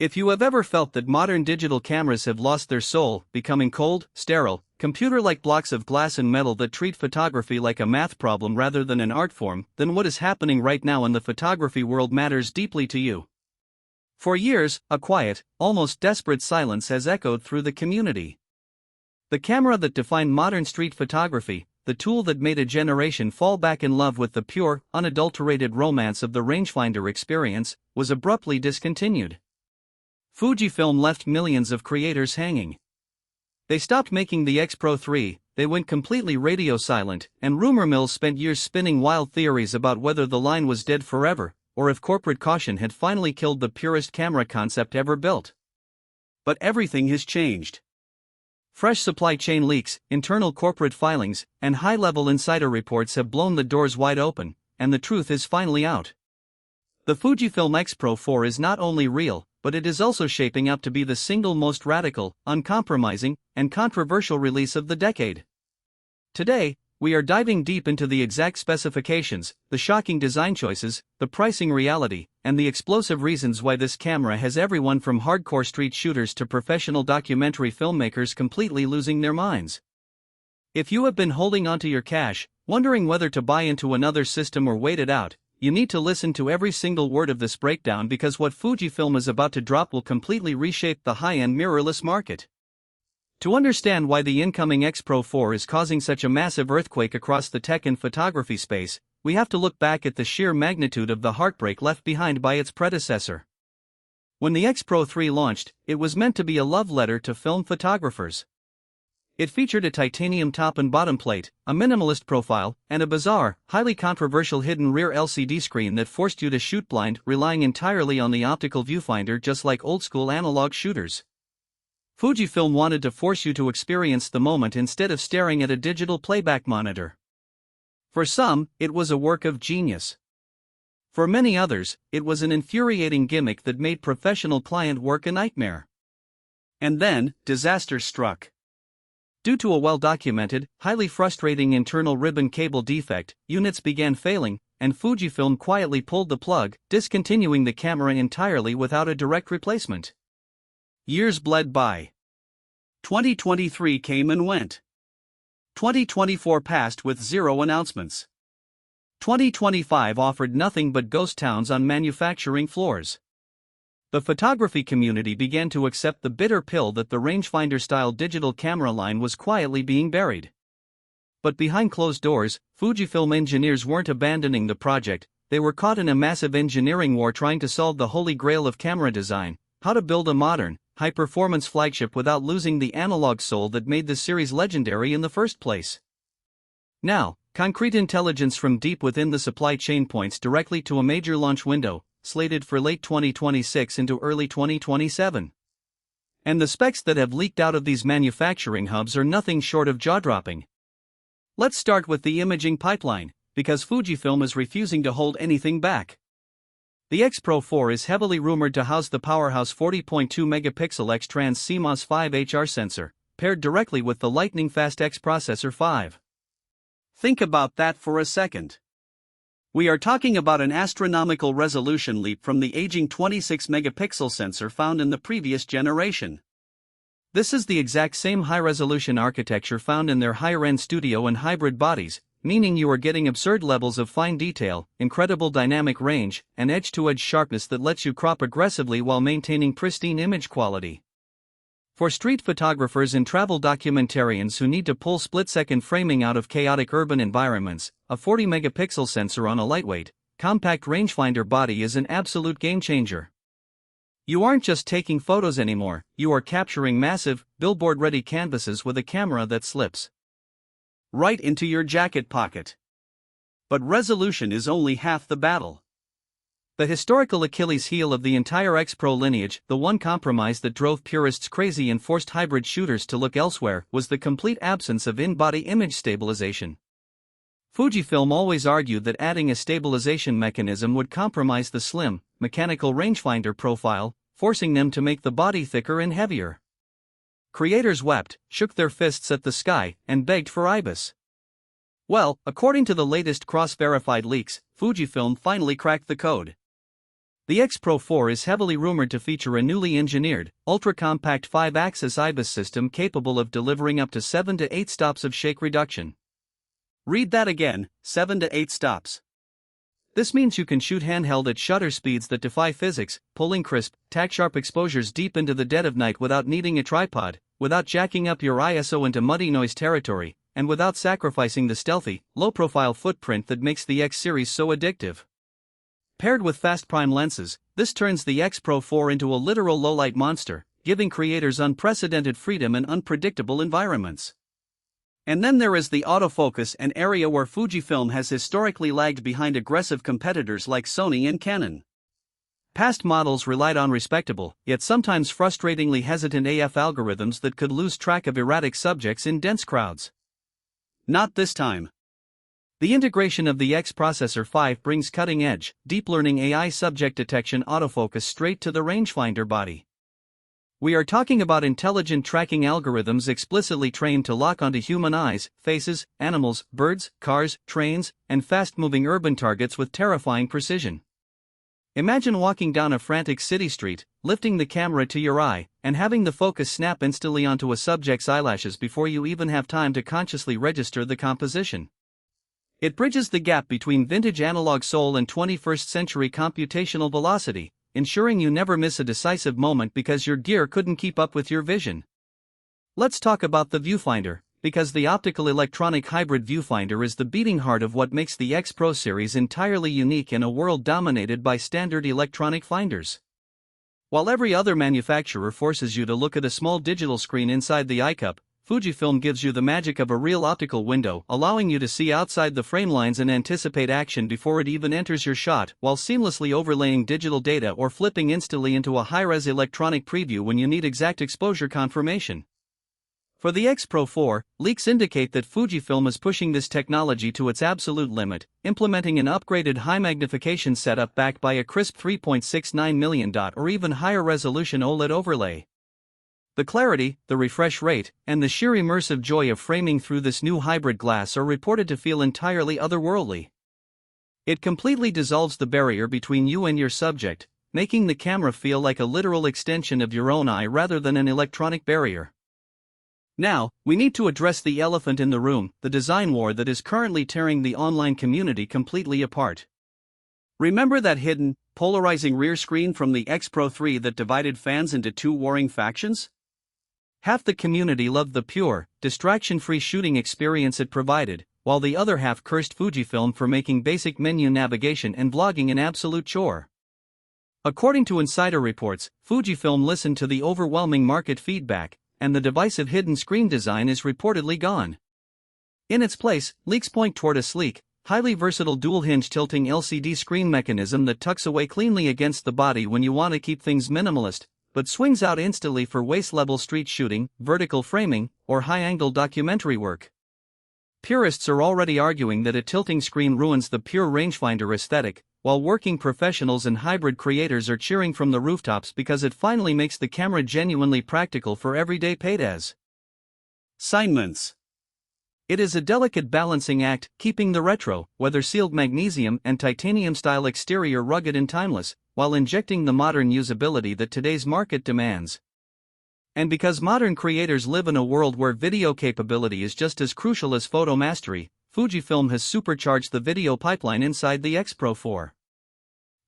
If you have ever felt that modern digital cameras have lost their soul, becoming cold, sterile, computer-like blocks of glass and metal that treat photography like a math problem rather than an art form, then what is happening right now in the photography world matters deeply to you. For years, a quiet, almost desperate silence has echoed through the community. The camera that defined modern street photography, the tool that made a generation fall back in love with the pure, unadulterated romance of the rangefinder experience, was abruptly discontinued. Fujifilm left millions of creators hanging. They stopped making the X-Pro 3, they went completely radio silent, and rumor mills spent years spinning wild theories about whether the line was dead forever, or if corporate caution had finally killed the purest camera concept ever built. But everything has changed. Fresh supply chain leaks, internal corporate filings, and high-level insider reports have blown the doors wide open, and the truth is finally out. The Fujifilm X-Pro 4 is not only real, but it is also shaping up to be the single most radical, uncompromising, and controversial release of the decade. Today, we are diving deep into the exact specifications, the shocking design choices, the pricing reality, and the explosive reasons why this camera has everyone from hardcore street shooters to professional documentary filmmakers completely losing their minds. If you have been holding onto your cash, wondering whether to buy into another system or wait it out, you need to listen to every single word of this breakdown because what Fujifilm is about to drop will completely reshape the high-end mirrorless market. To understand why the incoming X-Pro 4 is causing such a massive earthquake across the tech and photography space, we have to look back at the sheer magnitude of the heartbreak left behind by its predecessor. When the X-Pro 3 launched, it was meant to be a love letter to film photographers. It featured a titanium top and bottom plate, a minimalist profile, and a bizarre, highly controversial hidden rear LCD screen that forced you to shoot blind, relying entirely on the optical viewfinder just like old-school analog shooters. Fujifilm wanted to force you to experience the moment instead of staring at a digital playback monitor. For some, it was a work of genius. For many others, it was an infuriating gimmick that made professional client work a nightmare. And then, disaster struck. Due to a well-documented, highly frustrating internal ribbon cable defect, units began failing, and Fujifilm quietly pulled the plug, discontinuing the camera entirely without a direct replacement. Years bled by. 2023 came and went. 2024 passed with zero announcements. 2025 offered nothing but ghost towns on manufacturing floors. The photography community began to accept the bitter pill that the rangefinder-style digital camera line was quietly being buried. But behind closed doors, Fujifilm engineers weren't abandoning the project, they were caught in a massive engineering war trying to solve the holy grail of camera design: how to build a modern, high-performance flagship without losing the analog soul that made the series legendary in the first place. Now, concrete intelligence from deep within the supply chain points directly to a major launch window, slated for late 2026 into early 2027. And the specs that have leaked out of these manufacturing hubs are nothing short of jaw-dropping. Let's start with the imaging pipeline, because Fujifilm is refusing to hold anything back. The X-Pro 4 is heavily rumored to house the powerhouse 40.2-megapixel X-Trans CMOS 5 HR sensor, paired directly with the lightning-fast X processor 5. Think about that for a second. We are talking about an astronomical resolution leap from the aging 26-megapixel sensor found in the previous generation. This is the exact same high-resolution architecture found in their higher-end studio and hybrid bodies, meaning you are getting absurd levels of fine detail, incredible dynamic range, and edge-to-edge sharpness that lets you crop aggressively while maintaining pristine image quality. For street photographers and travel documentarians who need to pull split-second framing out of chaotic urban environments, a 40-megapixel sensor on a lightweight, compact rangefinder body is an absolute game-changer. You aren't just taking photos anymore, you are capturing massive, billboard-ready canvases with a camera that slips right into your jacket pocket. But resolution is only half the battle. The historical Achilles heel of the entire X-Pro lineage, the one compromise that drove purists crazy and forced hybrid shooters to look elsewhere, was the complete absence of in-body image stabilization. Fujifilm always argued that adding a stabilization mechanism would compromise the slim, mechanical rangefinder profile, forcing them to make the body thicker and heavier. Creators wept, shook their fists at the sky, and begged for IBIS. Well, according to the latest cross-verified leaks, Fujifilm finally cracked the code. The X-Pro 4 is heavily rumored to feature a newly engineered, ultra-compact 5-axis IBIS system capable of delivering up to 7 to 8 stops of shake reduction. Read that again, 7 to 8 stops. This means you can shoot handheld at shutter speeds that defy physics, pulling crisp, tack-sharp exposures deep into the dead of night without needing a tripod, without jacking up your ISO into muddy noise territory, and without sacrificing the stealthy, low-profile footprint that makes the X series so addictive. Paired with fast prime lenses, this turns the X-Pro 4 into a literal low-light monster, giving creators unprecedented freedom in unpredictable environments. And then there is the autofocus, an area where Fujifilm has historically lagged behind aggressive competitors like Sony and Canon. Past models relied on respectable, yet sometimes frustratingly hesitant AF algorithms that could lose track of erratic subjects in dense crowds. Not this time. The integration of the X Processor 5 brings cutting-edge, deep-learning AI subject detection autofocus straight to the rangefinder body. We are talking about intelligent tracking algorithms explicitly trained to lock onto human eyes, faces, animals, birds, cars, trains, and fast-moving urban targets with terrifying precision. Imagine walking down a frantic city street, lifting the camera to your eye, and having the focus snap instantly onto a subject's eyelashes before you even have time to consciously register the composition. It bridges the gap between vintage analog soul and 21st century computational velocity, ensuring you never miss a decisive moment because your gear couldn't keep up with your vision. Let's talk about the Viewfinder, because the optical electronic hybrid Viewfinder is the beating heart of what makes the X Pro series entirely unique in a world dominated by standard electronic finders. While every other manufacturer forces you to look at a small digital screen inside the eye cup, Fujifilm gives you the magic of a real optical window, allowing you to see outside the frame lines and anticipate action before it even enters your shot, while seamlessly overlaying digital data or flipping instantly into a high-res electronic preview when you need exact exposure confirmation. For the X Pro 4, leaks indicate that Fujifilm is pushing this technology to its absolute limit, implementing an upgraded high-magnification setup backed by a crisp 3.69 million dot or even higher resolution OLED overlay. The clarity, the refresh rate, and the sheer immersive joy of framing through this new hybrid glass are reported to feel entirely otherworldly. It completely dissolves the barrier between you and your subject, making the camera feel like a literal extension of your own eye rather than an electronic barrier. Now, we need to address the elephant in the room, the design war that is currently tearing the online community completely apart. Remember that hidden, polarizing rear screen from the X Pro 3 that divided fans into two warring factions? Half the community loved the pure, distraction-free shooting experience it provided, while the other half cursed Fujifilm for making basic menu navigation and vlogging an absolute chore. According to insider reports, Fujifilm listened to the overwhelming market feedback, and the divisive hidden screen design is reportedly gone. In its place, leaks point toward a sleek, highly versatile dual-hinge tilting LCD screen mechanism that tucks away cleanly against the body when you want to keep things minimalist, but swings out instantly for waist-level street shooting, vertical framing, or high-angle documentary work. Purists are already arguing that a tilting screen ruins the pure rangefinder aesthetic, while working professionals and hybrid creators are cheering from the rooftops because it finally makes the camera genuinely practical for everyday paydays. Assignments. It is a delicate balancing act, keeping the retro, weather-sealed magnesium and titanium-style exterior rugged and timeless, while injecting the modern usability that today's market demands. And because modern creators live in a world where video capability is just as crucial as photo mastery, Fujifilm has supercharged the video pipeline inside the X Pro 4.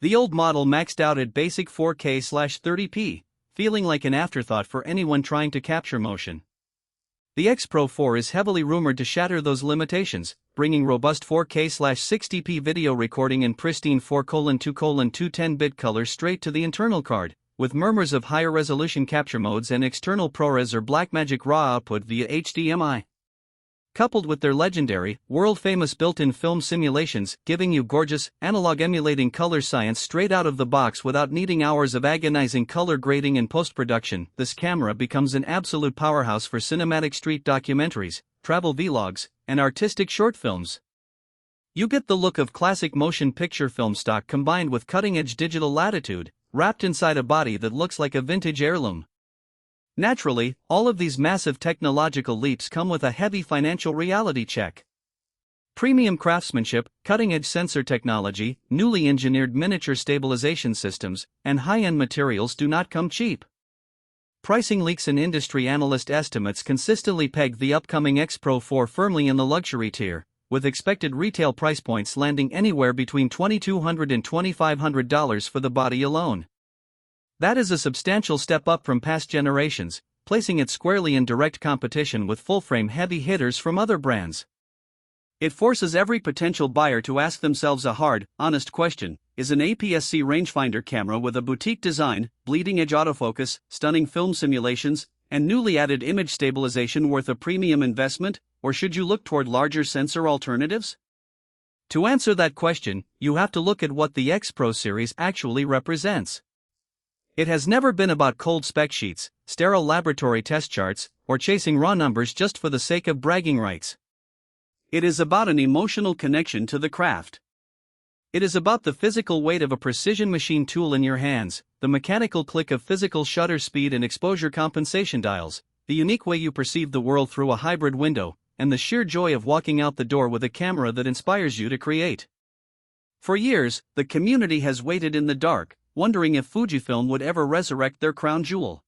The old model maxed out at basic 4K/30p, feeling like an afterthought for anyone trying to capture motion. The X Pro 4 is heavily rumored to shatter those limitations, bringing robust 4K/60p video recording in pristine 4:2:210-bit color straight to the internal card, with murmurs of higher resolution capture modes and external ProRes or Blackmagic RAW output via HDMI. Coupled with their legendary, world-famous built-in film simulations, giving you gorgeous, analog-emulating color science straight out of the box without needing hours of agonizing color grading and post-production, this camera becomes an absolute powerhouse for cinematic street documentaries, travel vlogs, and artistic short films. You get the look of classic motion picture film stock combined with cutting-edge digital latitude, wrapped inside a body that looks like a vintage heirloom. Naturally, all of these massive technological leaps come with a heavy financial reality check. Premium craftsmanship, cutting-edge sensor technology, newly engineered miniature stabilization systems, and high-end materials do not come cheap. Pricing leaks and industry analyst estimates consistently peg the upcoming X-Pro 4 firmly in the luxury tier, with expected retail price points landing anywhere between $2,200 and $2,500 for the body alone. That is a substantial step up from past generations, placing it squarely in direct competition with full-frame heavy hitters from other brands. It forces every potential buyer to ask themselves a hard, honest question: is an APS-C rangefinder camera with a boutique design, bleeding-edge autofocus, stunning film simulations, and newly added image stabilization worth a premium investment, or should you look toward larger sensor alternatives? To answer that question, you have to look at what the X-Pro series actually represents. It has never been about cold spec sheets, sterile laboratory test charts, or chasing raw numbers just for the sake of bragging rights. It is about an emotional connection to the craft. It is about the physical weight of a precision machine tool in your hands, the mechanical click of physical shutter speed and exposure compensation dials, the unique way you perceive the world through a hybrid window, and the sheer joy of walking out the door with a camera that inspires you to create. For years, the community has waited in the dark, wondering if Fujifilm would ever resurrect their crown jewel.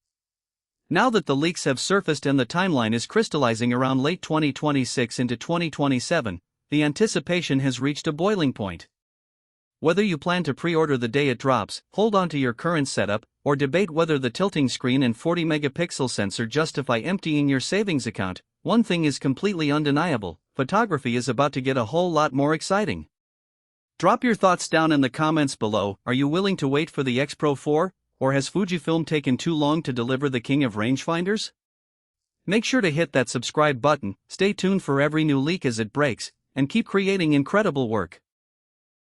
Now that the leaks have surfaced and the timeline is crystallizing around late 2026 into 2027, the anticipation has reached a boiling point. Whether you plan to pre-order the day it drops, hold on to your current setup, or debate whether the tilting screen and 40-megapixel sensor justify emptying your savings account, one thing is completely undeniable: photography is about to get a whole lot more exciting. Drop your thoughts down in the comments below. Are you willing to wait for the X-Pro 4? Or has Fujifilm taken too long to deliver the king of rangefinders? Make sure to hit that subscribe button, stay tuned for every new leak as it breaks, and keep creating incredible work.